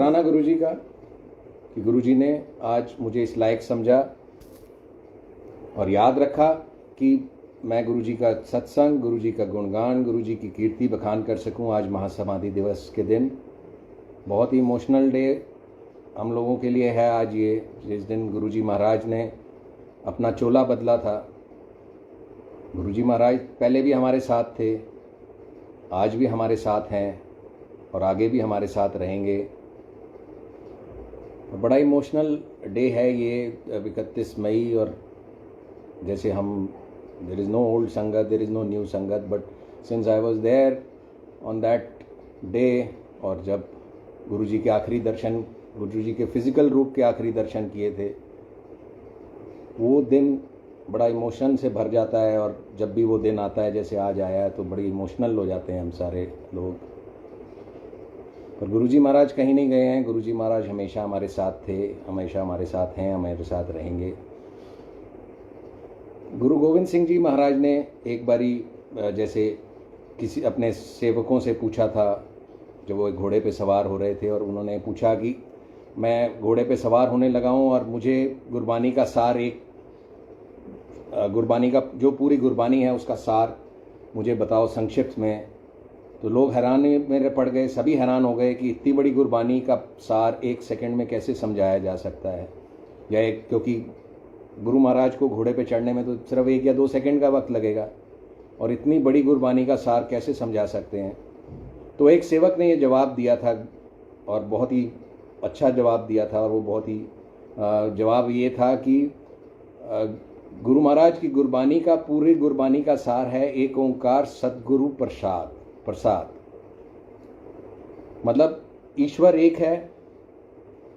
शुक्राना गुरुजी का कि गुरुजी ने आज मुझे इस लायक समझा और याद रखा कि मैं गुरुजी का सत्संग, गुरुजी का गुणगान, गुरुजी की कीर्ति बखान कर सकूं आज महासमाधि दिवस के दिन। बहुत ही इमोशनल डे हम लोगों के लिए है आज ये, जिस दिन गुरुजी महाराज ने अपना चोला बदला था। गुरुजी महाराज पहले भी हमारे साथ थे, आज भी हमारे साथ हैं और आगे भी हमारे साथ रहेंगे। बड़ा इमोशनल डे है ये 31 मई। और जैसे हम there is no old sangat, there is no new sangat, but since I was there on that day, और जब गुरुजी के आखिरी दर्शन, गुरुजी के फिजिकल रूप के आखिरी दर्शन किए थे, वो दिन बड़ा इमोशन से भर जाता है। और जब भी वो दिन आता है, जैसे आज आया है, तो बड़ी इमोशनल हो जाते हैं हम सारे लोग। पर गुरुजी महाराज कहीं नहीं गए हैं। गुरुजी महाराज हमेशा हमारे साथ थे, हमेशा हमारे साथ हैं, हमारे साथ रहेंगे। गुरु गोविंद सिंह जी महाराज ने एक बारी जैसे किसी अपने सेवकों से पूछा था, जब वो एक घोड़े पे सवार हो रहे थे, और उन्होंने पूछा कि मैं घोड़े पे सवार होने लगा हूँ और मुझे गुरबानी का सार, एक गुरबानी का जो पूरी गुरबानी है उसका सार मुझे बताओ संक्षिप्त में। तो लोग हैरानी में पड़ गए, सभी हैरान हो गए कि इतनी बड़ी गुरबानी का सार 1 सेकंड में कैसे समझाया जा सकता है। क्योंकि गुरु महाराज को घोड़े पे चढ़ने में तो सिर्फ 1 या 2 सेकंड का वक्त लगेगा, और इतनी बड़ी गुरबानी का सार कैसे समझा सकते हैं। तो एक सेवक ने ये जवाब दिया था, और बहुत ही अच्छा जवाब दिया था। और वो बहुत ही जवाब ये था कि गुरु महाराज की गुरबानी का, पूरी गुरबानी का सार है एक ओंकार सद्गुरु प्रसाद। मतलब ईश्वर एक है,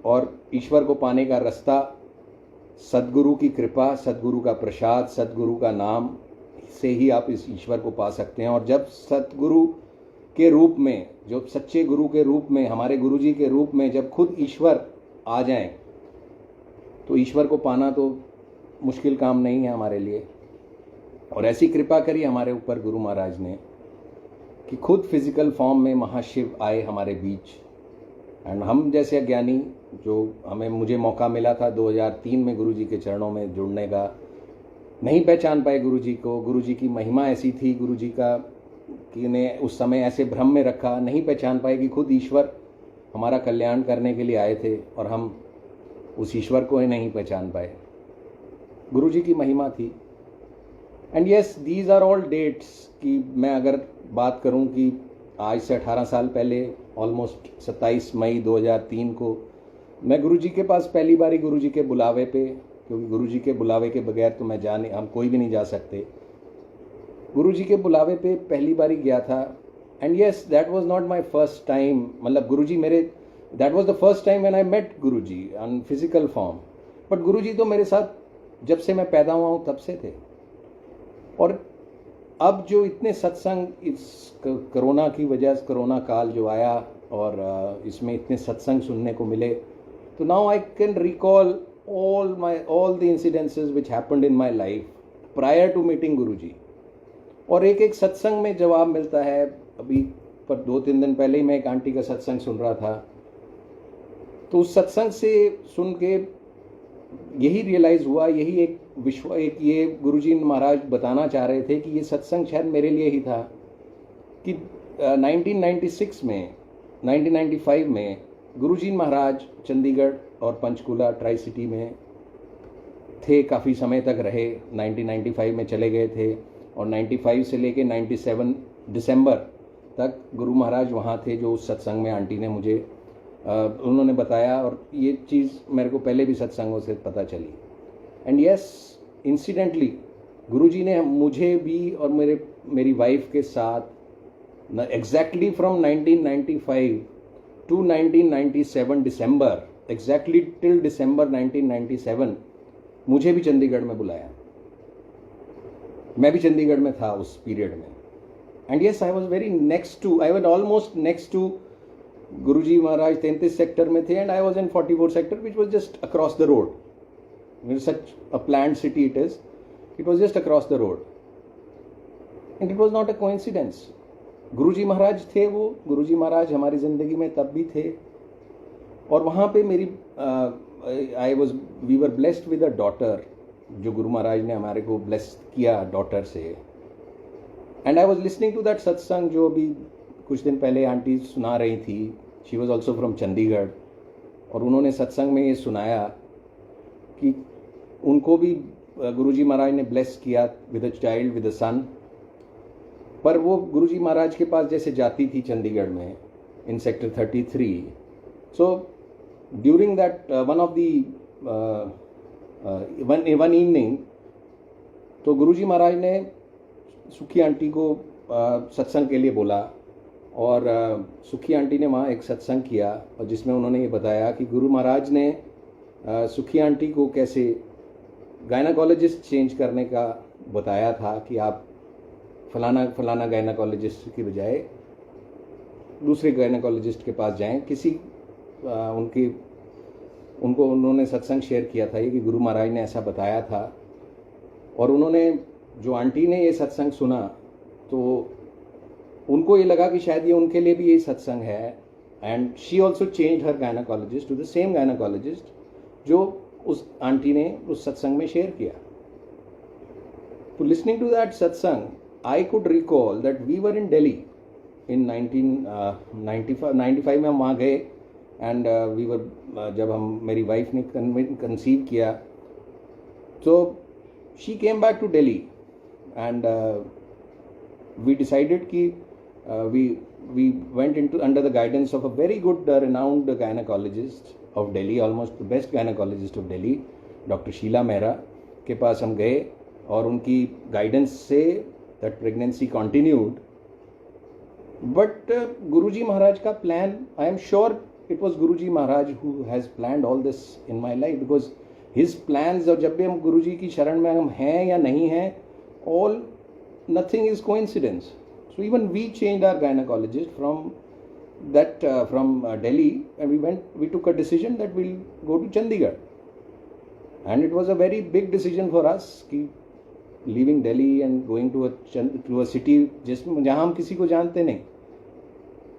और ईश्वर को पाने का रास्ता सद्गुरु की कृपा, सद्गुरु का प्रसाद, सद्गुरु का नाम से ही आप इस ईश्वर को पा सकते हैं। और जब सद्गुरु के रूप में, जो सच्चे गुरु के रूप में, हमारे गुरुजी के रूप में जब खुद ईश्वर आ जाएं, तो ईश्वर को पाना तो मुश्किल काम नहीं है हमारे लिए। और ऐसी कृपा करी हमारे ऊपर गुरु महाराज ने कि खुद फिजिकल फॉर्म में महाशिव आए हमारे बीच। एंड हम जैसे अज्ञानी, जो मुझे मौका मिला था 2003 में गुरुजी के चरणों में जुड़ने का, नहीं पहचान पाए गुरुजी को। गुरुजी की महिमा ऐसी थी, गुरुजी का कि ने उस समय ऐसे भ्रम में रखा, नहीं पहचान पाए कि खुद ईश्वर हमारा कल्याण करने के लिए आए थे, और हम उस ईश्वर को ही नहीं पहचान पाए। गुरुजी की महिमा थी। And yes, these are all dates कि मैं अगर बात करूं कि आज से 18 साल पहले, ऑलमोस्ट 27 मई 2003 को मैं गुरुजी के पास पहली बारी, गुरुजी के बुलावे पे, क्योंकि गुरुजी के बुलावे के बगैर तो हम कोई भी नहीं जा सकते, गुरुजी के बुलावे पे पहली बारी गया था। And yes, that was not my first time. मतलब गुरुजी मेरे, that was the first time when I met Guruji on physical form. But Guruji तो मेरे साथ जब से मैं पैदा हुआ हूँ तब से थे। और अब जो इतने सत्संग, इस कोरोना की वजह से, कोरोना काल जो आया और इसमें इतने सत्संग सुनने को मिले, तो now I can recall all the incidences which happened in my life prior to meeting गुरुजी। और एक सत्संग में जवाब मिलता है। अभी पर 2-3 दिन पहले ही मैं एक आंटी का सत्संग सुन रहा था, तो उस सत्संग से सुन के यही रियलाइज हुआ, यही एक ये गुरुजी महाराज बताना चाह रहे थे कि ये सत्संग शायद मेरे लिए ही था कि 1996 में, 1995 में गुरुजी महाराज चंडीगढ़ और पंचकुला ट्राई सिटी में थे, काफ़ी समय तक रहे। 1995 में चले गए थे, और 95 से लेके 97 दिसंबर तक गुरु महाराज वहाँ थे, जो उस सत्संग में आंटी ने मुझे उन्होंने बताया। और ये चीज़ मेरे को पहले भी सत्संगों से पता चली। एंड यस, इंसिडेंटली गुरुजी ने मुझे भी और मेरी वाइफ के साथ exactly from 1995 to 1997 December, exactly till दिसंबर 1997 मुझे भी चंडीगढ़ में बुलाया। मैं भी चंडीगढ़ में था उस पीरियड में। And yes, I was almost next to Guruji Maharaj 33 sector में थे, and I was in 44 sector, which was just across the road. Such a planned city it is, it was just across the road. And it was not a coincidence. Guruji Maharaj थे वो, गुरुजी महाराज हमारी ज़िंदगी में तब भी थे, और वहाँ पे मेरी we were blessed with a daughter, जो गुरु महाराज ने हमारे को ब्लेस किया डॉटर से। And I was listening to that satsang जो अभी कुछ दिन पहले आंटी सुना रही थी। She was also from Chandigarh, और उन्होंने सत्संग में ये सुनाया कि उनको भी गुरुजी महाराज ने ब्लेस किया with a child, with a son. पर वो गुरुजी महाराज के पास जैसे जाती थी चंडीगढ़ में in sector 33, so during that one of the one evening, तो गुरुजी महाराज ने सुखी आंटी को सत्संग के लिए बोला, और सुखी आंटी ने वहाँ एक सत्संग किया, और जिसमें उन्होंने ये बताया कि गुरु महाराज ने सुखी आंटी को कैसे गायनाकोलॉजिस्ट चेंज करने का बताया था कि आप फलाना फलाना गायनाकोलॉजिस्ट की बजाय दूसरे गायनाकोलॉजिस्ट के पास जाएं। किसी उनको उन्होंने सत्संग शेयर किया था ये कि गुरु महाराज ने ऐसा बताया था। और उन्होंने, जो आंटी ने ये सत्संग सुना, तो उनको ये लगा कि शायद ये उनके लिए भी ये सत्संग है, and she also change her gynaecologist to the same gynaecologist जो उस आंटी ने उस सत्संग में शेयर किया। तो listening to that satsang, I could recall that we were in Delhi in 1995 में हम वहाँ गए, एंड वी वर, जब हम, मेरी वाइफ ने कंसीव किया, तो she came back to Delhi, and we decided ki we went into under the guidance of a very good renowned gynecologist of Delhi, almost the best gynecologist of Delhi, Dr. Sheila Mehra के पास हम गए, और उनकी guidance से that pregnancy continued. But Guruji Maharaj का plan, I am sure it was Guruji Maharaj who has planned all this in my life, because his plans, और जब भी हम गुरुजी की शरण में हम हैं या नहीं हैं, all nothing is coincidence. So even we changed our gynecologist from that Delhi, and we took a decision that we'll go to Chandigarh, and it was a very big decision for us कि leaving Delhi and going to a city जिसमें जहाँ हम किसी को जानते नहीं।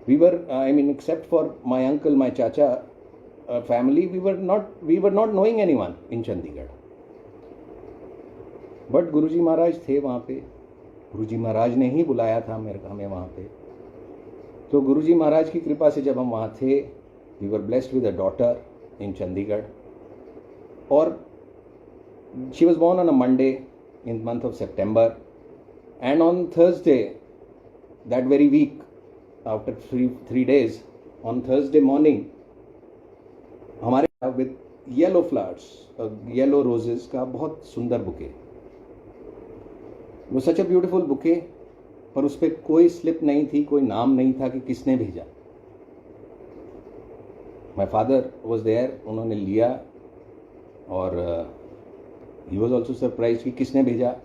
We were, I mean, except for my uncle, my chacha family, we were not knowing anyone in Chandigarh. But Guruji Maharaj थे वहाँ पे, गुरुजी महाराज ने ही बुलाया था हमें वहाँ पे। तो गुरुजी महाराज की कृपा से जब हम वहाँ थे, we were blessed with a daughter in Chandigarh, और she was born on a Monday in month of September, and on Thursday that very week, after 3 days, on Thursday morning, हमारे with yellow flowers, yellow roses का बहुत सुंदर bouquet, वो सच a beautiful bouquet, पर उस पर कोई स्लिप नहीं थी, कोई नाम नहीं था कि किसने भेजा। माई फादर वॉज देयर, उन्होंने लिया, और ही वॉज ऑल्सो सरप्राइज कि किसने भेजा।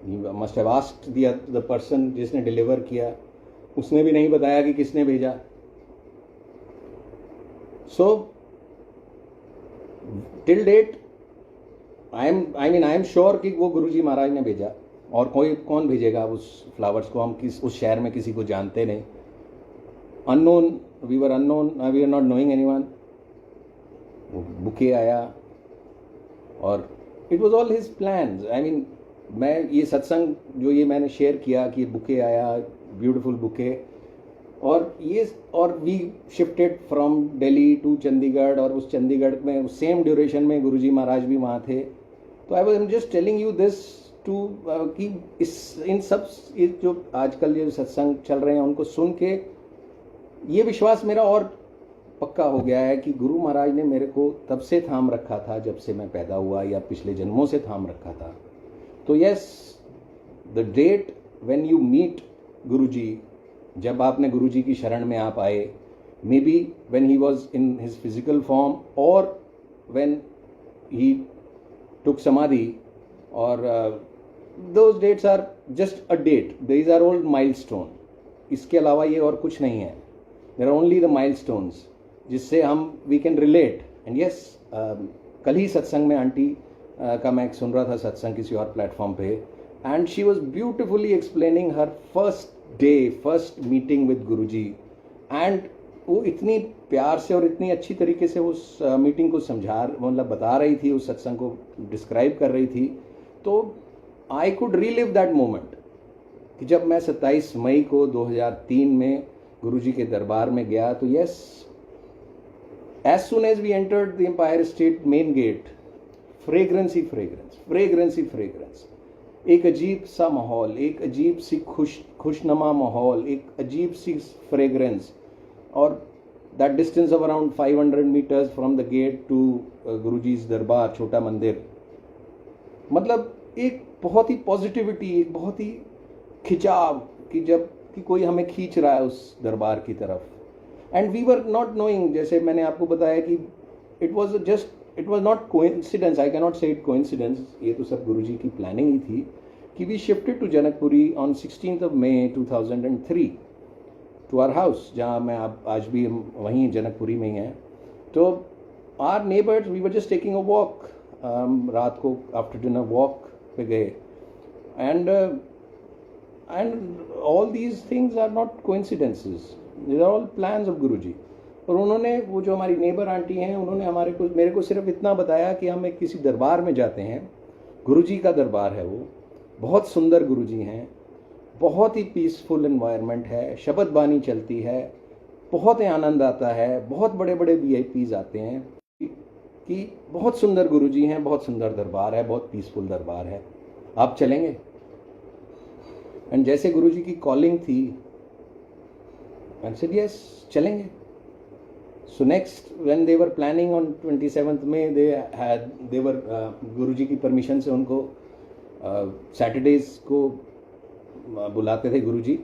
He must have asked the person जिसने डिलीवर किया, उसने भी नहीं बताया कि किसने भेजा। So till date I am sure कि वो गुरुजी महाराज ने भेजा, और कौन भेजेगा उस फ्लावर्स को, हम उस शहर में किसी को जानते नहीं। Unknown, we were not knowing anyone. वो बुके आया, और it was all his plans. I mean, मैं ये सत्संग जो ये मैंने शेयर किया कि बुके आया, ब्यूटीफुल बुके, और we shifted from Delhi to Chandigarh, और उस चंडीगढ़ में उस सेम ड्यूरेशन में गुरुजी महाराज भी वहाँ थे। तो I am just telling you this to कि इन सब जो आजकल जो सत्संग चल रहे हैं उनको सुन के ये विश्वास मेरा और पक्का हो गया है कि गुरु महाराज ने मेरे को तब से थाम रखा था जब से मैं पैदा हुआ, या पिछले जन्मों से थाम रखा था। तो yes, the date when you meet Guruji, जब आपने गुरुजी की शरण में आप आए, may be when he was in his physical form, और व्हेन ही टुक समाधि, और those dates are just a date. These are all milestone. इसके अलावा ये और कुछ नहीं है। There are only the milestones जिससे हम we can relate. And yes, कल ही सत्संग में आंटी का मैं सुन रहा था सत्संग किसी और प्लेटफॉर्म पे, and she was beautifully explaining her first meeting with Guruji, and वो इतनी प्यार से और इतनी अच्छी तरीके से उस मीटिंग को मतलब बता रही थी, उस सत्संग को डिस्क्राइब कर रही थी, तो I could relive that moment कि जब मैं 27 मई को 2003 में गुरुजी के दरबार में गया, तो yes, as soon as we entered the Empire State main gate, fragrance ही फ्रेग्रेंस, फ्रेग्रेंस ही फ्रेग्रेंस, एक अजीब सा माहौल, एक अजीब सी खुशनुमा माहौल, एक अजीब सी फ्रेग्रेंस, और that distance of around 500 metres from the gate to Guruji's दरबार, छोटा मंदिर, मतलब एक बहुत ही पॉजिटिविटी, एक बहुत ही खिंचाव कि कोई हमें खींच रहा है उस दरबार की तरफ। And we were not knowing, जैसे मैंने आपको बताया कि it was not coincidence, I can not say it coincidence, ये तो सब गुरुजी की प्लानिंग ही थी कि we shifted to Janakpuri on 16th May 2003 to our house, जहाँ मैं आज भी हम वहीं जनकपुरी में ही हैं। तो are neighbours, we were just taking a walk, रात को आफ्टर डिनर वॉक पे गए, and all these things are not coincidences, these are all plans of Guruji. और उन्होंने, वो जो हमारी नेबर आंटी हैं, उन्होंने मेरे को सिर्फ इतना बताया कि हम एक किसी दरबार में जाते हैं, गुरुजी का दरबार है वो, बहुत सुंदर गुरुजी हैं, बहुत ही पीसफुल एनवायरनमेंट है, शब्द बानी चलती है, बहुत ही आनंद आता है, बहुत बड़े बड़े VIPs आते हैं, कि बहुत सुंदर गुरुजी हैं, बहुत सुंदर दरबार है, बहुत पीसफुल दरबार है, आप चलेंगे? एंड जैसे गुरुजी की कॉलिंग थी, आई सेड यस, चलेंगे। So next, when they were planning on 27th May, they were गुरुजी की परमिशन से उनको सैटरडेज को बुलाते थे गुरुजी,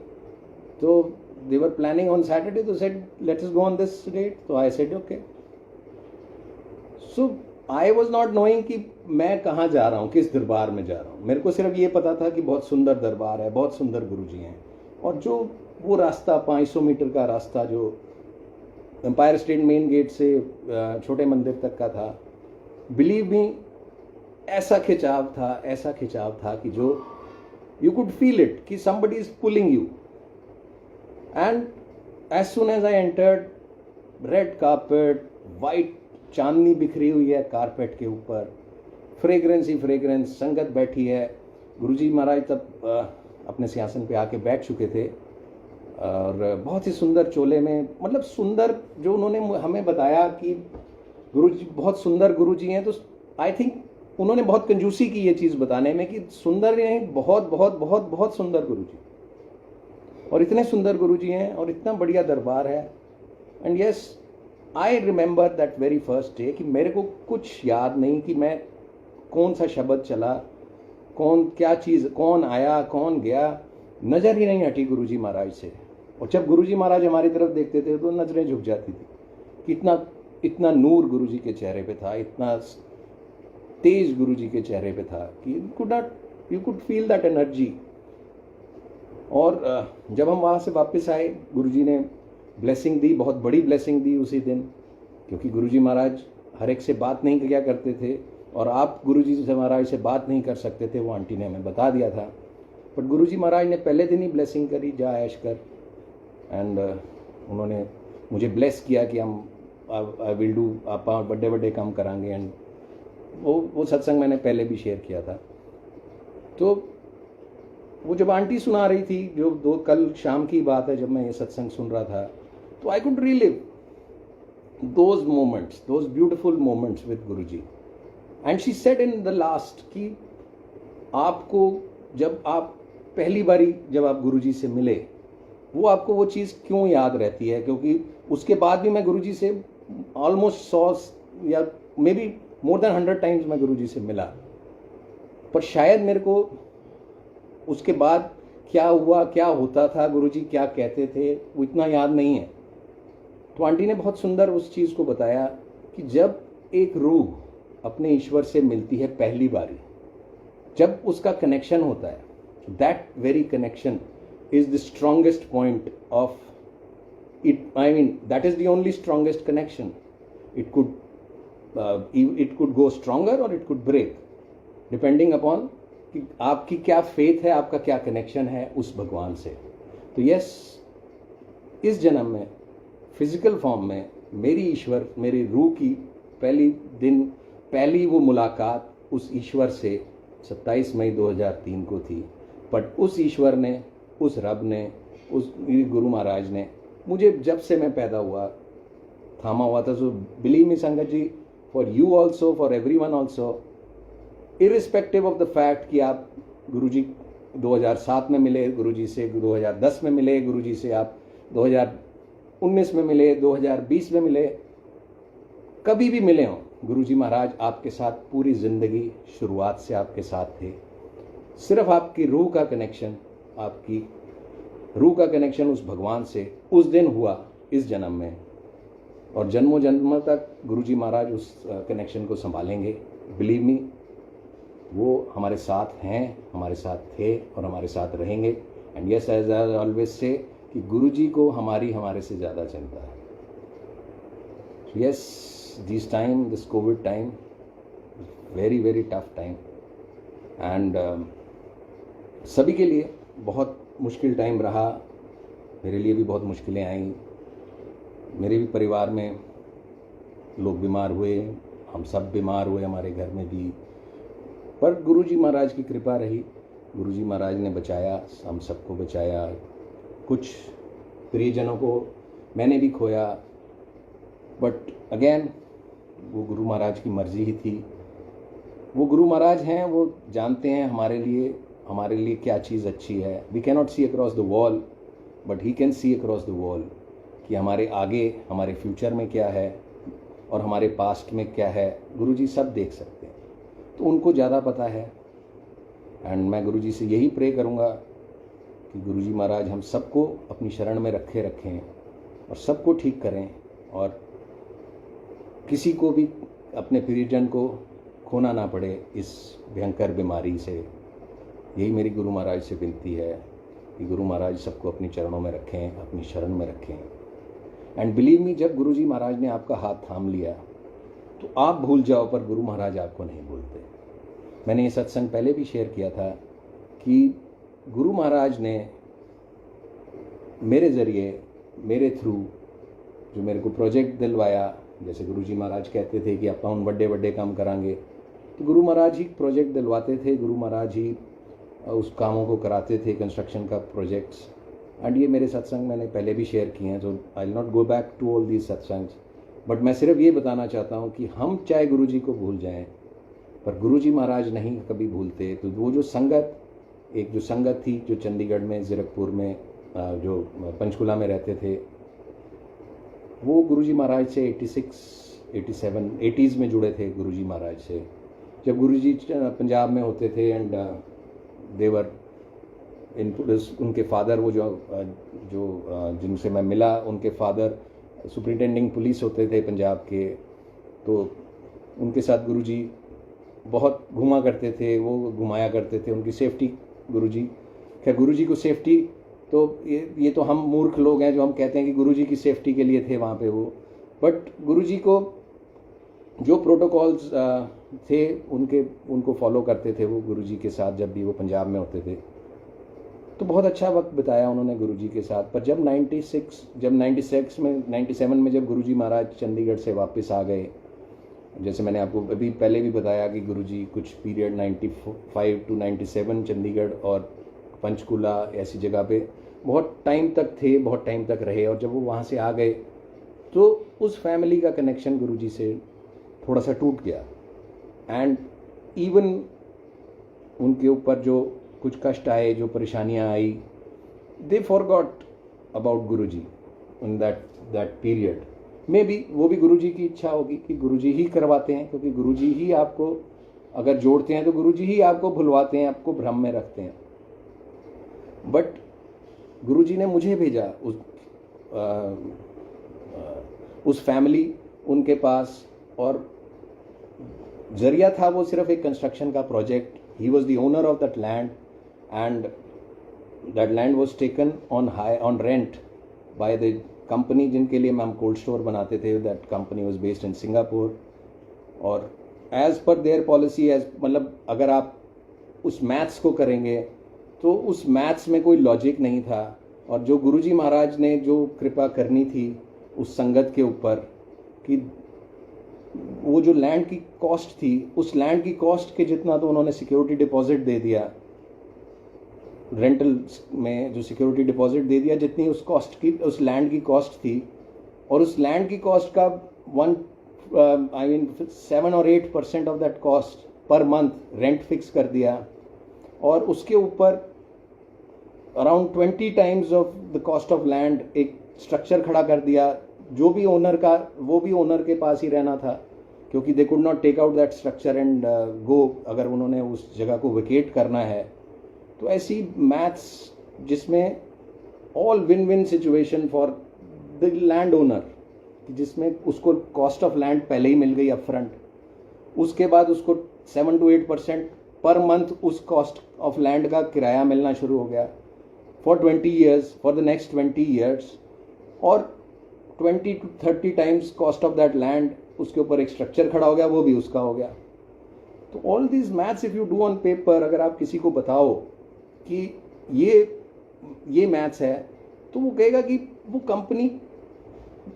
तो they were planning on Saturday, तो said let us go on this date, तो I said okay. So I was not knowing कि मैं कहाँ जा रहा हूँ, किस दरबार में जा रहा हूँ। मेरे को सिर्फ ये पता था कि बहुत सुंदर दरबार है, बहुत सुंदर गुरुजी हैं, और जो वो रास्ता 500 मीटर का रास्ता जो एम्पायर स्टेट मेन गेट से छोटे मंदिर तक का था, बिलीव मी, ऐसा खिंचाव था कि जो यू कुड फील इट कि somebody is pulling you. And as soon as I entered, red carpet, white चांदनी बिखरी हुई है कारपेट के ऊपर, फ्रेग्रेंस ही फ्रेग्रेंस, संगत बैठी है। गुरुजी महाराज तब अपने सिंहासन पे आके बैठ चुके थे, और बहुत ही सुंदर चोले में, मतलब सुंदर, जो उन्होंने हमें बताया कि गुरुजी बहुत सुंदर गुरुजी हैं, तो आई थिंक उन्होंने बहुत कंजूसी की ये चीज़ बताने में कि सुंदर नहीं, बहुत बहुत बहुत बहुत सुंदर गुरुजी, और इतने सुंदर गुरुजी हैं और इतना बढ़िया दरबार है। And yes, I remember that very first day कि मेरे को कुछ याद नहीं कि मैं कौन सा शब्द चला, कौन क्या चीज़, कौन आया कौन गया, नज़र ही नहीं हटी गुरुजी महाराज से। और जब गुरुजी महाराज हमारी तरफ देखते थे तो नज़रें झुक जाती थी कि इतना नूर गुरुजी के चेहरे पे था, इतना तेज गुरुजी के चेहरे पे था कि you could feel that energy. और जब हम वहाँ से वापस आए, गुरुजी ने ब्लेसिंग दी, बहुत बड़ी ब्लेसिंग दी उसी दिन, क्योंकि गुरुजी महाराज हर एक से बात नहीं किया करते थे, और आप गुरुजी से महाराज से बात नहीं कर सकते थे, वो आंटी ने हमें बता दिया था। बट गुरुजी महाराज ने पहले दिन ही ब्लेसिंग करी, जा ऐश कर, एंड उन्होंने मुझे ब्लेस किया कि हम आई विल डू, आप बड़े बड़े काम करांगे। एंड वो सत्संग मैंने पहले भी शेयर किया था। तो वो जब आंटी सुना रही थी, जो कल शाम की बात है, जब मैं ये सत्संग सुन रहा था, तो I could relieve those moments, those beautiful moments with Guruji. And she said in the last कि आपको जब आप पहली बारी जब आप गुरुजी से मिले, वो आपको वो चीज़ क्यों याद रहती है, क्योंकि उसके बाद भी मैं गुरुजी से ऑलमोस्ट 100 या may be more than 100 times मैं गुरुजी से मिला, पर शायद मेरे को उसके बाद क्या हुआ, क्या होता था, गुरुजी क्या कहते थे, वो इतना याद नहीं है। तो आंटी ने बहुत सुंदर उस चीज़ को बताया कि जब एक रूह अपने ईश्वर से मिलती है पहली बारी, जब उसका कनेक्शन होता है, that very connection is the strongest point of it. I mean, that is the only strongest connection. It could go stronger or it could break, depending upon कि आपकी क्या फेथ है, आपका क्या कनेक्शन है उस भगवान से। तो यस, इस जन्म में फिजिकल फॉर्म में मेरी ईश्वर, मेरी रूह की पहली वो मुलाकात उस ईश्वर से 27 मई 2003 को थी। बट उस ईश्वर ने, उस रब ने, उस गुरु महाराज ने मुझे जब से मैं पैदा हुआ थामा हुआ था। सो believe me sangat ji, for you also, for every one also, irrespective of the fact कि आप गुरुजी 2007 में मिले गुरुजी से, 2010 में मिले गुरुजी से, आप 2019 में मिले, 2020 में मिले, कभी भी मिले हों, गुरुजी महाराज आपके साथ पूरी ज़िंदगी शुरुआत से आपके साथ थे। सिर्फ आपकी रूह का कनेक्शन, आपकी रूह का कनेक्शन उस भगवान से उस दिन हुआ इस जन्म में, और जन्मों जन्मों तक गुरुजी महाराज उस कनेक्शन को संभालेंगे। बिलीव मी, वो हमारे साथ हैं, हमारे साथ थे और हमारे साथ रहेंगे। And yes, as I always say कि गुरुजी को हमारे से ज़्यादा चिंता है। Yes, this time, this covid time, very very tough time, and सभी के लिए बहुत मुश्किल टाइम रहा। मेरे लिए भी बहुत मुश्किलें आई, मेरे भी परिवार में लोग बीमार हुए, हम सब बीमार हुए, हमारे घर में भी। पर गुरुजी महाराज की कृपा रही, गुरुजी महाराज ने बचाया, हम सबको बचाया। कुछ प्रियजनों को मैंने भी खोया, बट अगेन वो गुरु महाराज की मर्जी ही थी। वो गुरु महाराज हैं, वो जानते हैं हमारे लिए क्या चीज़ अच्छी है। We can not see across the wall, but he can see across the wall, कि हमारे आगे, हमारे फ्यूचर में क्या है और हमारे पास्ट में क्या है, गुरुजी सब देख सकते हैं, तो उनको ज़्यादा पता है। एंड मैं गुरुजी से यही प्रे करूँगा कि गुरुजी महाराज हम सबको अपनी शरण में रखें और सबको ठीक करें, और किसी को भी, अपने प्रियजन को खोना ना पड़े इस भयंकर बीमारी से। यही मेरी गुरु महाराज से विनती है कि गुरु महाराज सबको अपने चरणों में रखें, अपनी शरण में रखें। एंड बिलीव मी, जब गुरुजी महाराज ने आपका हाथ थाम लिया तो आप भूल जाओ, पर गुरु महाराज आपको नहीं भूलते। मैंने ये सत्संग पहले भी शेयर किया था कि गुरु महाराज ने मेरे ज़रिए, मेरे थ्रू जो मेरे को प्रोजेक्ट दिलवाया, जैसे गुरुजी महाराज कहते थे कि अपन बड़े बड़े काम करांगे, तो गुरु महाराज ही प्रोजेक्ट दिलवाते थे, गुरु महाराज ही उस कामों को कराते थे, कंस्ट्रक्शन का प्रोजेक्ट्स। एंड ये मेरे सत्संग मैंने पहले भी शेयर किए हैं, तो I will not go back to all these satsangs, but मैं सिर्फ ये बताना चाहता हूँ कि हम चाहे गुरुजी को भूल जाएं, पर गुरुजी महाराज नहीं कभी भूलते। तो वो जो संगत, एक जो संगत थी जो चंडीगढ़ में, ज़ीरकपुर में, जो पंचकुला में रहते थे, वो गुरुजी महाराज से 86, 87, 80s में जुड़े थे गुरुजी महाराज से। जब गुरुजी पंजाब में होते थे, एंड देवर उनके फादर, वो जो जिनसे मैं मिला, उनके फादर सुपरिटेंडिंग पुलिस होते थे पंजाब के, तो उनके साथ गुरुजी बहुत घुमा करते थे, वो घुमाया करते थे, उनकी सेफ्टी गुरुजी। खैर गुरुजी को सेफ्टी, तो ये तो हम मूर्ख लोग हैं जो हम कहते हैं कि गुरुजी की सेफ्टी के लिए थे वहाँ पे वो, बट गुरुजी को जो प्रोटोकॉल्स थे उनको फॉलो करते थे वो गुरुजी के साथ, जब भी वो पंजाब में होते थे। तो बहुत अच्छा वक्त बिताया उन्होंने गुरुजी के साथ। पर जब 97 में जब गुरुजी महाराज चंडीगढ़ से वापस आ गए, जैसे मैंने आपको अभी पहले भी बताया कि गुरुजी कुछ पीरियड 95 to 97 चंडीगढ़ और पंचकुला ऐसी जगह पे बहुत टाइम तक थे, बहुत टाइम तक रहे, और जब वो वहाँ से आ गए तो उस फैमिली का कनेक्शन गुरुजी से थोड़ा सा टूट गया। एंड इवन उनके ऊपर जो कुछ कष्ट आए, जो परेशानियाँ आई, they forgot about Guruji in that period. May be वो भी गुरुजी की इच्छा होगी कि गुरुजी ही करवाते हैं, क्योंकि गुरुजी ही आपको अगर जोड़ते हैं तो गुरुजी ही आपको भुलवाते हैं, आपको भ्रम में रखते हैं। बट गुरुजी ने मुझे भेजा उस फैमिली उनके पास, और जरिया था वो सिर्फ एक कंस्ट्रक्शन का project. He was the owner of that land, and that land was taken on rent by the company जिनके लिए हम कोल्ड स्टोर बनाते थे। That company was based in Singapore, और एज पर देयर पॉलिसी, मतलब अगर आप उस मैथ्स को करेंगे तो उस मैथ्स में कोई लॉजिक नहीं था। और जो गुरुजी महाराज ने जो कृपा करनी थी उस संगत के ऊपर कि वो जो लैंड की कॉस्ट थी, उस लैंड की कॉस्ट के जितना तो उन्होंने सिक्योरिटी डिपॉजिट दे दिया, रेंटल में जो सिक्योरिटी डिपॉजिट दे दिया, जितनी उस कॉस्ट की, उस लैंड की कॉस्ट थी, और उस लैंड की कॉस्ट का 7 और 8% of that cost per month rent fix कर दिया, और उसके ऊपर around 20 times of the cost of land एक स्ट्रक्चर खड़ा कर दिया, जो भी ओनर का, वो भी ओनर के पास ही रहना था, क्योंकि they could not take out that structure and go, अगर उन्होंने उस जगह को वेकेट करना है। तो ऐसी मैथ्स जिसमें all win win situation for the land owner, जिसमें उसको कॉस्ट ऑफ लैंड पहले ही मिल गई अप फ्रंट, उसके बाद उसको 7 to 8% पर मंथ उस कॉस्ट ऑफ लैंड का किराया मिलना शुरू हो गया for 20 years, for the next 20 years, और 20 to 30 times cost of that land, उसके ऊपर एक स्ट्रक्चर खड़ा हो गया, वो भी उसका हो गया। तो all these maths if you do on paper, अगर आप किसी को बताओ कि ये मैथ्स है, तो वो कहेगा कि वो कंपनी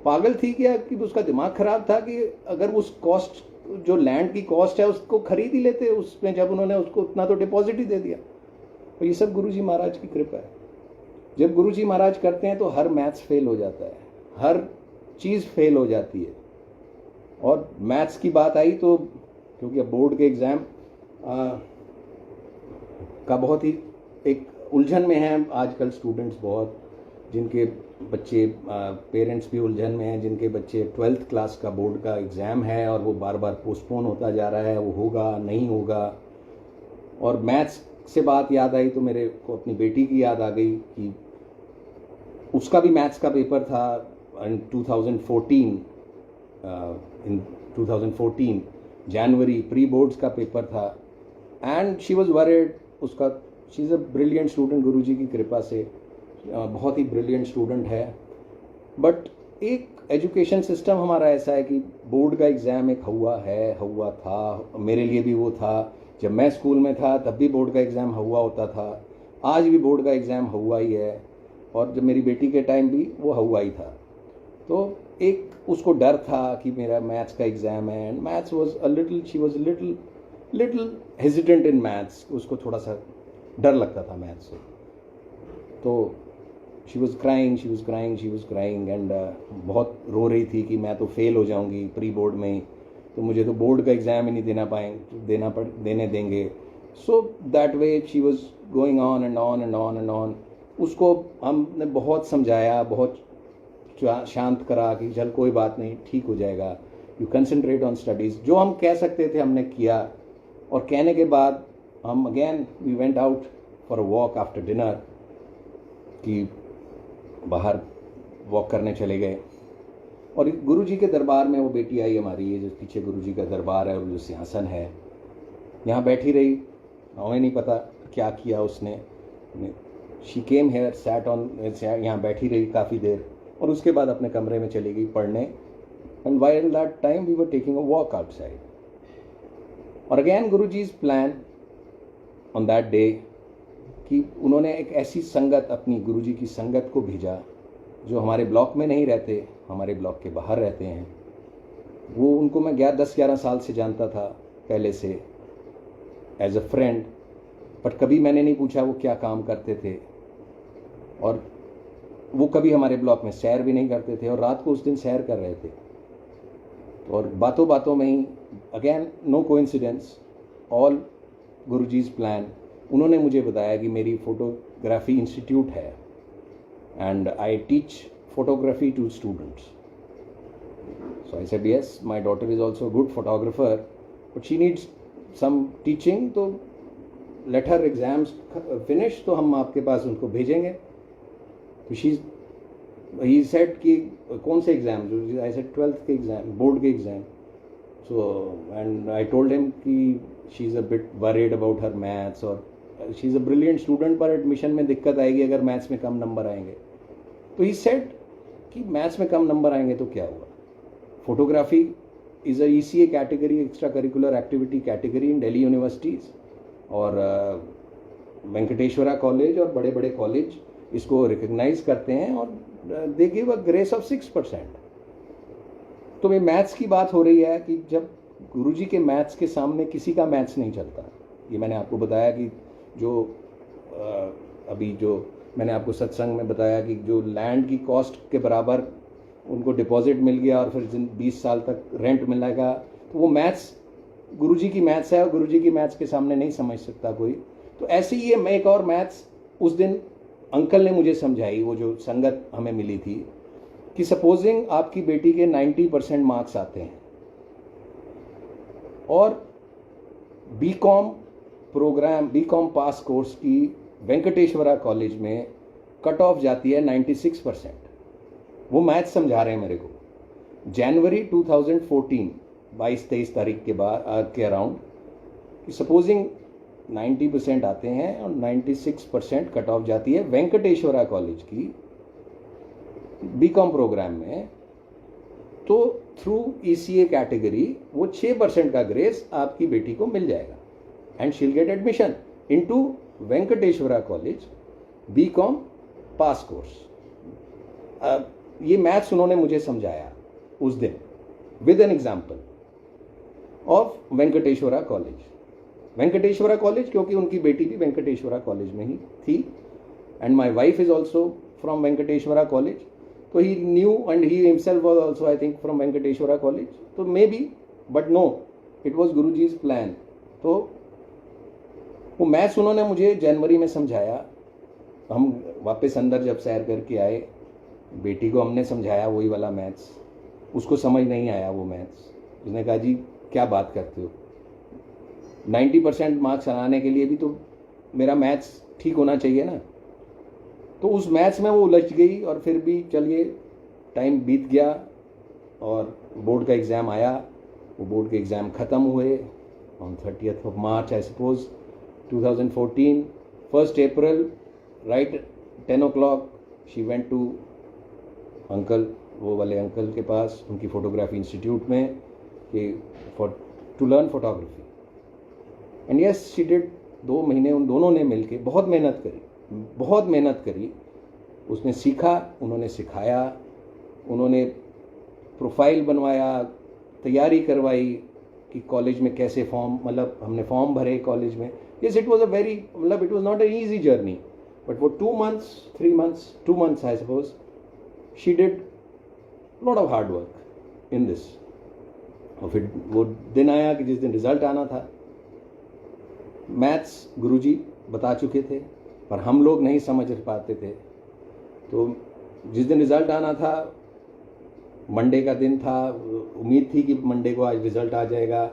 पागल थी क्या, कि उसका दिमाग खराब था, कि अगर उस कॉस्ट, जो लैंड की कॉस्ट है, उसको खरीद ही लेते उसमें, जब उन्होंने उसको उतना तो डिपॉजिट ही दे दिया। तो ये सब गुरुजी महाराज की कृपा है। जब गुरुजी महाराज करते हैं तो हर मैथ्स फेल हो जाता है, हर चीज़ फेल हो जाती है। और मैथ्स की बात आई तो, क्योंकि अब बोर्ड के एग्ज़ाम का बहुत ही एक उलझन में हैं आजकल स्टूडेंट्स, बहुत जिनके बच्चे, पेरेंट्स भी उलझन में हैं, जिनके बच्चे 12th क्लास का बोर्ड का एग्ज़ाम है और वो बार बार पोस्टपोन होता जा रहा है, वो होगा नहीं होगा। और मैथ्स से बात याद आई तो मेरे को अपनी बेटी की याद आ गई कि उसका भी मैथ्स का पेपर था इन 2014 जनवरी, प्री बोर्ड्स का पेपर था, एंड शी वाज वरीड। उसका, she is a brilliant student, Guruji की कृपा से बहुत ही ब्रिलियंट स्टूडेंट है। बट एक एजुकेशन सिस्टम हमारा ऐसा है कि बोर्ड का एग्ज़ाम एक हुआ था, मेरे लिए भी वो था। जब मैं स्कूल में था तब भी बोर्ड का एग्ज़ाम हुआ होता था, आज भी बोर्ड का एग्ज़ाम हुआ ही है, और जब मेरी बेटी के टाइम भी वो हुआ ही था। तो एक उसको डर था कि मेरा मैथ्स का एग्ज़ाम है, and maths was a little, she was little hesitant in maths, उसको थोड़ा सा डर लगता था मैथ्स से। तो शी वॉज क्राइंग एंड बहुत रो रही थी कि मैं तो फेल हो जाऊंगी प्री बोर्ड में ही, तो मुझे तो बोर्ड का एग्ज़ाम ही नहीं देने देंगे। So that way she was going on and on. उसको हमने बहुत समझाया, बहुत शांत करा कि चल कोई बात नहीं, ठीक हो जाएगा, यू कंसंट्रेट ऑन स्टडीज़। जो हम कह सकते थे हमने किया, और कहने के बाद हम again we went out for a walk after dinner, कि बाहर वॉक करने चले गए। और गुरुजी के दरबार में वो बेटी आई हमारी, ये जो पीछे गुरुजी का दरबार है और जो सिंहासन है, यहाँ बैठी रही, हमें नहीं पता क्या किया उसने। She came here, sat on, यहाँ बैठी रही काफ़ी देर, और उसके बाद अपने कमरे में चली गई पढ़ने। And while that time we were taking a walk outside. और again Guruji's plan on that day कि उन्होंने एक ऐसी संगत, अपनी गुरुजी की संगत को भेजा जो हमारे ब्लॉक में नहीं रहते, हमारे ब्लॉक के बाहर रहते हैं। वो, उनको मैं 10-11 साल से जानता था पहले से एज अ फ्रेंड, बट कभी मैंने नहीं पूछा वो क्या काम करते थे, और वो कभी हमारे ब्लॉक में सैर भी नहीं करते थे, और रात को उस दिन सैर कर रहे थे। और बातों बातों में ही, again no coincidence, all Guruji's plan, उन्होंने मुझे बताया कि मेरी फोटोग्राफी इंस्टीट्यूट है and I teach photography to students. So I said yes, my daughter is also good photographer, but she needs some teaching, तो लेट हर एग्जाम्स फिनिश, तो हम आपके पास उनको भेजेंगे। तो ही सेड कि कौन से एग्ज़ाम? आई सेड 12th के एग्ज़ाम, बोर्ड के exam. So and I told him कि she is a bit worried about her maths, और she is a brilliant student, पर एडमिशन में दिक्कत आएगी अगर मैथ्स में कम नंबर आएंगे। तो ही सेड कि मैथ्स में कम नंबर आएंगे तो क्या हुआ, photography is a ECA category, extra curricular activity category in Delhi universities, और वेंकटेश्वरा कॉलेज और बड़े बड़े कॉलेज इसको रिकग्नाइज करते हैं, और they give a grace of 6%। तो ये मैथ्स की बात हो रही है कि जब गुरुजी के मैथ्स के सामने किसी का मैथ्स नहीं चलता। ये मैंने आपको बताया कि जो अभी जो मैंने आपको सत्संग में बताया कि जो लैंड की कॉस्ट के बराबर उनको डिपॉजिट मिल गया और फिर 20 साल तक रेंट मिलेगा, तो वो मैथ्स गुरुजी की मैथ्स है और गुरुजी की मैथ्स के सामने नहीं समझ सकता कोई। तो ऐसे ही ये एक और मैथ्स उस दिन अंकल ने मुझे समझाई, वो जो संगत हमें मिली थी, कि सपोजिंग आपकी बेटी के 90% मार्क्स आते हैं और BCom programme, BCom pass course की वेंकटेश्वरा कॉलेज में कट ऑफ जाती है 96%। वो मैथ्स समझा रहे हैं मेरे को। जनवरी 2014 22-23 तारीख के बाद के अराउंड, सपोजिंग 90% आते हैं और 96% कट ऑफ जाती है वेंकटेश्वरा कॉलेज की बीकॉम प्रोग्राम में, तो थ्रू ECA कैटेगरी वो 6% का ग्रेस आपकी बेटी को मिल जाएगा and she'll get admission into Venkateswara college BCom pass course. ये मैथ्स उन्होंने मुझे समझाया उस दिन with an example of Venkateswara college. Venkateswara college क्योंकि उनकी बेटी भी वेंकटेश्वरा कॉलेज में ही थी and my wife is also from Venkateswara college, तो he knew and he himself was also I think from Venkateswara college, तो may be, but no, it was Guruji's plan. तो वो मैथ्स उन्होंने मुझे जनवरी में समझाया। हम वापस अंदर जब सैर करके आए, बेटी को हमने समझाया वही वाला मैथ्स, उसको समझ नहीं आया वो मैथ्स। उसने कहा जी क्या बात करते हो, 90% मार्क्स आने के लिए भी तो मेरा मैथ्स ठीक होना चाहिए ना। तो उस मैथ्स में वो उलझ गई और फिर भी चलिए टाइम बीत गया और बोर्ड का एग्ज़ाम आया। वो बोर्ड के एग्ज़ाम ख़त्म हुए on 30th of March I suppose 2014। 1st April right 10 o'clock she went to uncle, वो वाले अंकल के पास, उनकी फ़ोटोग्राफी इंस्टीट्यूट में, कि for to learn photography. And yes she did. 2 महीने उन दोनों ने मिलके बहुत मेहनत करी। उसने सीखा, उन्होंने सिखाया, उन्होंने प्रोफाइल बनवाया, तैयारी करवाई कि कॉलेज में कैसे फॉर्म, मतलब हमने फॉर्म भरे कॉलेज में। Yes it was a very, मतलब it was not an easy journey, but वो 2 months I suppose she did lot of hard work in this. और फिर वो दिन आया कि जिस दिन रिजल्ट आना था। मैथ्स गुरुजी बता चुके थे पर हम लोग नहीं समझ पाते थे। तो जिस दिन रिजल्ट आना था, मंडे का दिन था, उम्मीद थी कि मंडे को आज रिजल्ट आ जाएगा।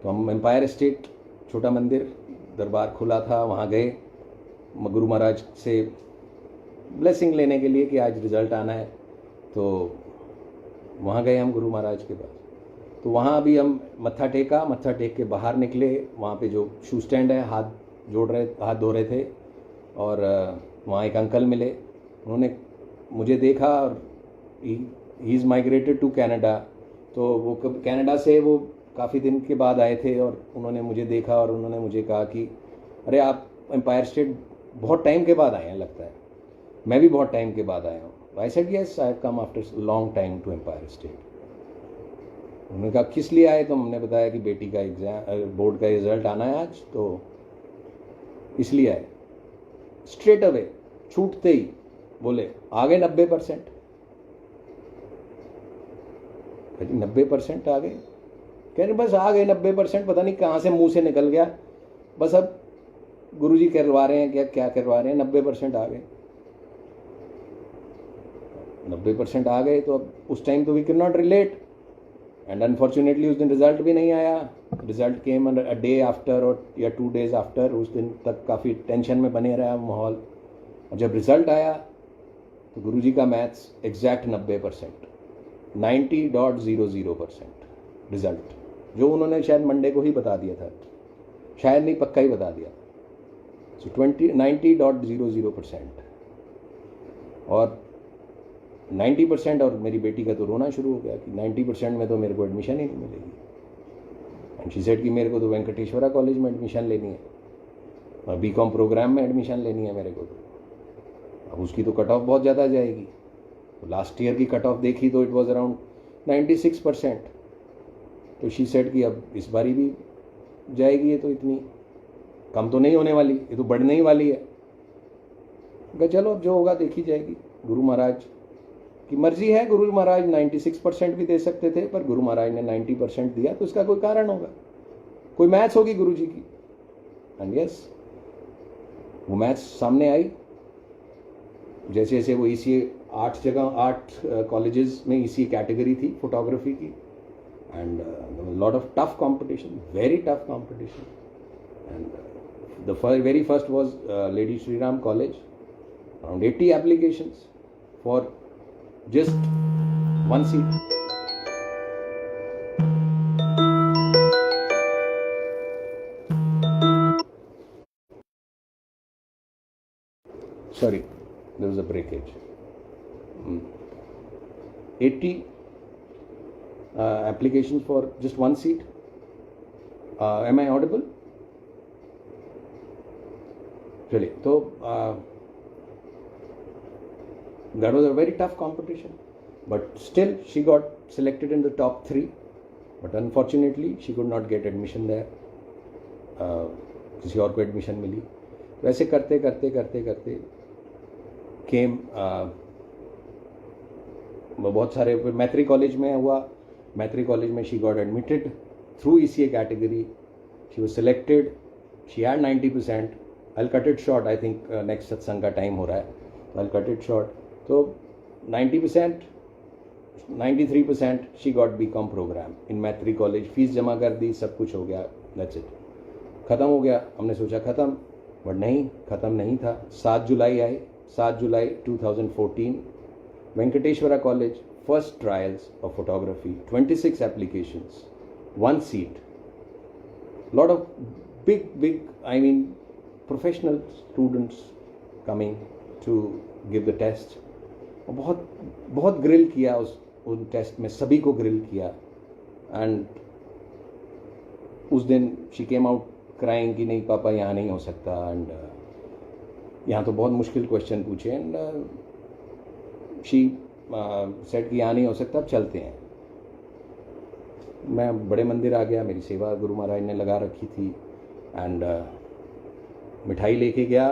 तो हम एम्पायर स्टेट, छोटा मंदिर, दरबार खुला था, वहाँ गए गुरु महाराज से ब्लेसिंग लेने के लिए कि आज रिजल्ट आना है। तो वहाँ गए हम गुरु महाराज के पास। तो वहाँ भी हम मत्था टेक के बाहर निकले। वहाँ पे जो शू स्टैंड है, हाथ धो रहे थे और वहाँ एक अंकल मिले। उन्होंने मुझे देखा और he is migrated to Canada. तो वो कनाडा से वो काफ़ी दिन के बाद आए थे और उन्होंने मुझे देखा और उन्होंने मुझे कहा कि अरे आप एम्पायर स्टेट बहुत टाइम के बाद आए हैं लगता है। मैं भी बहुत टाइम के बाद आया हूँ। I said yes I have come after long time to Empire State. उन्होंने कहा किस लिए आए, तो हमने बताया कि बेटी का एग्ज़ाम, बोर्ड का रिजल्ट आना है आज, तो इसलिए आए। स्ट्रेट अवे छूटते ही बोले आ गए 90%। 90% आ गए, कह रहे बस आ गए 90%, पता नहीं कहाँ से मुंह से निकल गया, बस अब गुरुजी करवा रहे हैं क्या करवा रहे हैं, 90% आ गए। 90% आ गए तो अब उस टाइम तो we can not relate and unfortunately उस दिन रिजल्ट भी नहीं आया। Result came a day after और या 2 days आफ्टर। उस दिन तक काफ़ी टेंशन में बने रहा माहौल। और जब रिजल्ट आया तो गुरुजी का मैथ्स एग्जैक्ट 90%, 90.00% रिजल्ट, जो उन्होंने शायद मंडे को ही बता दिया था, शायद नहीं पक्का ही बता दिया। सो 90.00% और 90%। और मेरी बेटी का तो रोना शुरू हो गया कि 90% में तो मेरे को एडमिशन ही नहीं मिलेगी। एंड शी सेड कि मेरे को तो वेंकटेश्वरा कॉलेज में एडमिशन लेनी है और बीकॉम प्रोग्राम में एडमिशन लेनी है मेरे को। तो अब उसकी तो कट ऑफ बहुत ज़्यादा जाएगी। तो लास्ट ईयर की कट ऑफ देखी तो इट वाज अराउंड 96%। तो शी सेड कि अब इस बारी भी जाएगी, ये तो इतनी कम तो नहीं होने वाली, ये तो बढ़ने ही वाली है। कहा चलो अब जो होगा देखी जाएगी, गुरु महाराज की मर्जी है। गुरु महाराज 96% भी दे सकते थे, पर गुरु महाराज ने 90% दिया, तो इसका कोई कारण होगा, कोई मैथ्स होगी गुरु जी की। एंड यस, वो मैथ्स सामने आई। जैसे जैसे वो ईसीए 8 कॉलेजेस में ईसीए कैटेगरी थी फोटोग्राफी की, and lot of tough competition, very tough competition. And the very first was lady Shri Ram college, around 80 applications for just one seat. Sorry, there was a breakage. 80 applications for just one seat. Am I audible? चलिए, तो that was a very tough competition, but still she got selected in the top 3, but unfortunately she could not get admission there. किसी और को admission मिली। तो ऐसे करते करते करते करते केम बहुत सारे, फिर मैत्री कॉलेज में हुआ। मैत्री कॉलेज में she got admitted through ECA category, she was selected, she had 90%। I cut it short, I think next सत्संग का टाइम हो रहा है, तो आई कट इट शॉर्ट। तो 90%, 93% शी गॉट बीकॉम प्रोग्राम इन मैत्री कॉलेज। फीस जमा कर दी, सब कुछ हो गया, दैट्स इट, ख़त्म हो गया। हमने सोचा ख़त्म, बट नहीं, ख़त्म नहीं था। 7 जुलाई आई, 7 जुलाई 2014, Venkateswara college, first trials of photography, 26 applications, 1 seat, lot of big, I mean professional students coming to give the test। और बहुत बहुत ग्रिल किया उन टेस्ट में, सभी को ग्रिल किया। एंड उस दिन शी केम आउट क्राइंग कि नहीं पापा यहाँ नहीं हो सकता, एंड यहाँ तो बहुत मुश्किल क्वेश्चन पूछे, एंड शी सेड कि यहाँ नहीं हो सकता, अब चलते हैं। मैं बड़े मंदिर आ गया, मेरी सेवा गुरु महाराज ने लगा रखी थी, एंड मिठाई लेके गया,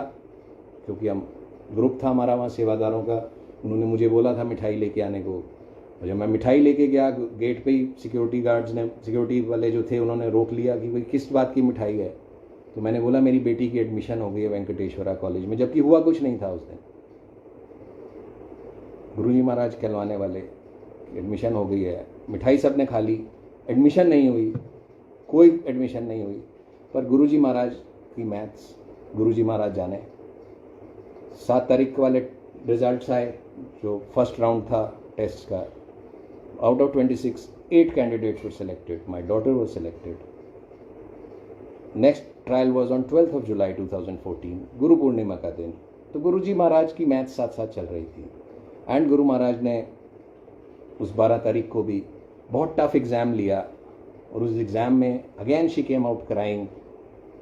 क्योंकि हम ग्रुप था हमारा वहाँ सेवादारों का, उन्होंने मुझे बोला था मिठाई लेके आने को। और जब मैं मिठाई लेके गया, गेट पे ही सिक्योरिटी गार्ड्स ने, सिक्योरिटी वाले जो थे, उन्होंने रोक लिया कि भाई किस बात की मिठाई है। तो मैंने बोला मेरी बेटी की एडमिशन हो गई है वेंकटेश्वरा कॉलेज में, जबकि हुआ कुछ नहीं था उस दिन। गुरुजी महाराज कहलवाने वाले, एडमिशन हो गई है, मिठाई सब ने खा ली, एडमिशन नहीं हुई, कोई एडमिशन नहीं हुई। पर गुरुजी महाराज की मैथ्स, गुरुजी महाराज जाने। 7 तारीख वाले रिजल्ट्स आए, जो फर्स्ट राउंड था टेस्ट का। Out of 26, 8 candidates were selected, my daughter was selected. Next trial was on 12th of July 2014, Guru Purnima का दिन। तो गुरुजी महाराज की मैथ्स साथ साथ चल रही थी, एंड गुरु महाराज ने उस 12 तारीख को भी बहुत टफ एग्ज़ाम लिया, और उस एग्ज़ाम में again she came out crying,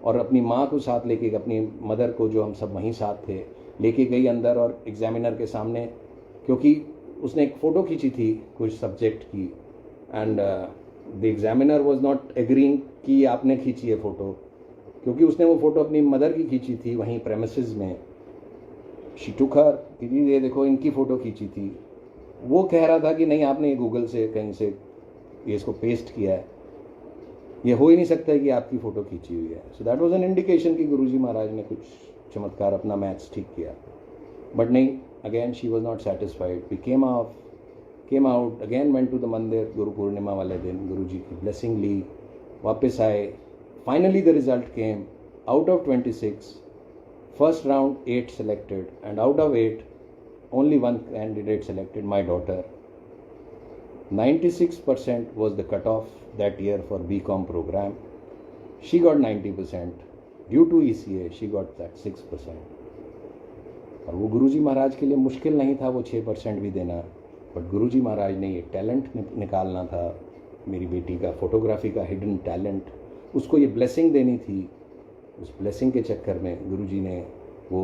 और अपनी माँ को साथ लेके, अपनी मदर को, जो हम सब वहीं साथ थे, लेके गई अंदर और एग्जामिनर के सामने, क्योंकि उसने एक फ़ोटो खींची थी कुछ सब्जेक्ट की, and the examiner was not agreeing कि आपने खींची है फ़ोटो, क्योंकि उसने वो फ़ोटो अपनी मदर की खींची थी वहीं प्रेमिसेस में। शी टुक हर, कि ये देखो इनकी फ़ोटो खींची थी। वो कह रहा था कि नहीं, आपने ये गूगल से कहीं से ये इसको पेस्ट किया है, ये हो ही नहीं सकता है कि आपकी फ़ोटो खींची हुई है। So that was an indication कि गुरुजी महाराज ने कुछ चमत्कार, अपना मैथ्स ठीक किया। बट नहीं, again she was not satisfied. We came out again, went to the mandir Guru पूर्णिमा वाले दिन, गुरु जी की ब्लेसिंग ली, वापस आए। Finally the result came, out of 26, first round 8 selected, and out of 8 only 1 candidate selected, my daughter। 96% was the cutoff that year for BCom program. She got 90%. Due to ECA, she got that 6%. और वो गुरुजी महाराज के लिए मुश्किल नहीं था वो 6% भी देना, बट गुरुजी महाराज ने ये टैलेंट निकालना था मेरी बेटी का, फोटोग्राफी का हिडन टैलेंट, उसको ये ब्लेसिंग देनी थी। उस ब्लेसिंग के चक्कर में गुरुजी ने वो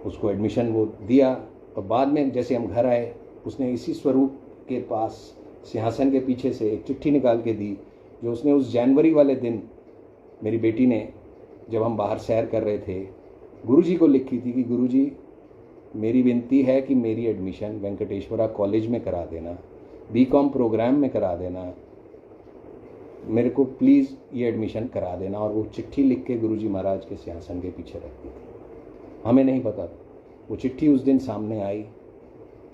उसको एडमिशन वो दिया, और बाद में जैसे हम घर आए, उसने इसी स्वरूप के पास सिंहासन के पीछे से एक चिट्ठी निकाल के दी, जो उसने उस जनवरी वाले दिन मेरी बेटी ने, जब हम बाहर सैर कर रहे थे, गुरुजी को लिखी थी कि गुरुजी मेरी विनती है कि मेरी एडमिशन वेंकटेश्वरा कॉलेज में करा देना, बीकॉम प्रोग्राम में करा देना, मेरे को प्लीज़ ये एडमिशन करा देना। और वो चिट्ठी लिख के गुरुजी महाराज के सिंहासन के पीछे रखती थी। हमें नहीं पता, वो चिट्ठी उस दिन सामने आई।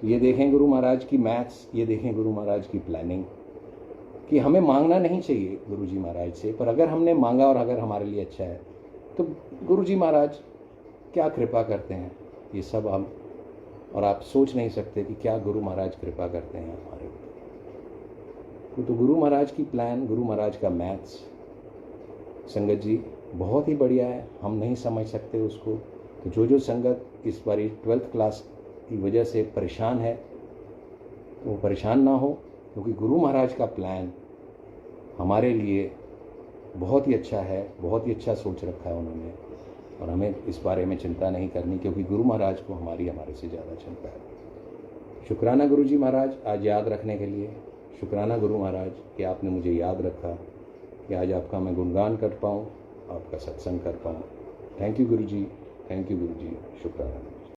तो ये देखें गुरु महाराज की मैथ्स, ये देखें गुरु महाराज की प्लानिंग, कि हमें मांगना नहीं चाहिए गुरुजी महाराज से, पर अगर हमने मांगा और अगर हमारे लिए अच्छा है तो गुरुजी महाराज क्या कृपा करते हैं, ये सब हम और आप सोच नहीं सकते कि क्या गुरु महाराज कृपा करते हैं हमारे ऊपर। तो गुरु महाराज की प्लान, गुरु महाराज का मैथ्स संगत जी बहुत ही बढ़िया है, हम नहीं समझ सकते उसको। तो जो संगत इस बारी 12th क्लास की वजह से परेशान है, तो वो परेशान ना हो, क्योंकि गुरु महाराज का प्लान हमारे लिए बहुत ही अच्छा है, बहुत ही अच्छा सोच रखा है उन्होंने। और हमें इस बारे में चिंता नहीं करनी, क्योंकि गुरु महाराज को हमारे से ज़्यादा चिंता है। शुक्राना गुरुजी महाराज आज याद रखने के लिए, शुक्राना गुरु महाराज कि आपने मुझे याद रखा कि आज आपका मैं गुणगान कर पाऊँ, आपका सत्संग कर पाऊँ। Thank you Guruji, thank you Guruji, शुक्राना।